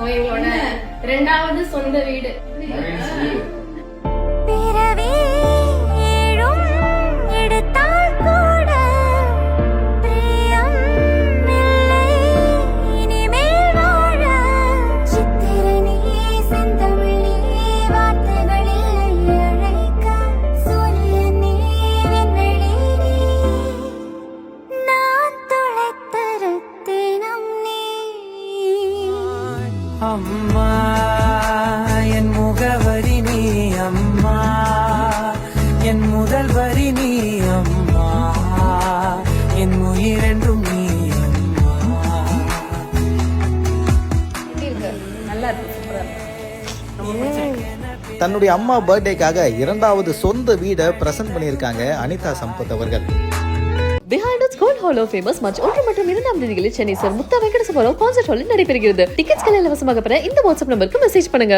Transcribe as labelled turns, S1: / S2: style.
S1: எங்களோட 2வது சொந்த வீடு.
S2: அம்மா என் முகவரி நீ அம்மா, என் முதல் வரி நீ அம்மா, என் உயிரென்றும் நீ அம்மா.
S1: நல்லா இருக்கு, சூப்பரா இருக்கு.
S3: தன்னுடைய அம்மா பர்த்டேக்காக 2வது சொந்த வீடை பிரசன்ட் பண்ணியிருக்காங்க அனிதா சம்பத் அவர்கள்.
S4: Behind Us Gold Hall of Famous March 1 மற்றும் 2 தேதிகளில் சென்னை சார் முக்தா வெங்கடேஸ்வரராவ் கான்சர்ட் ஹாலில் நடைபெறுகிறது. டிக்கெட்ஸ்களை இலவசமாக பெற இந்த வாட்ஸ்அப் நம்பருக்கு மெசேஜ் பண்ணுங்க.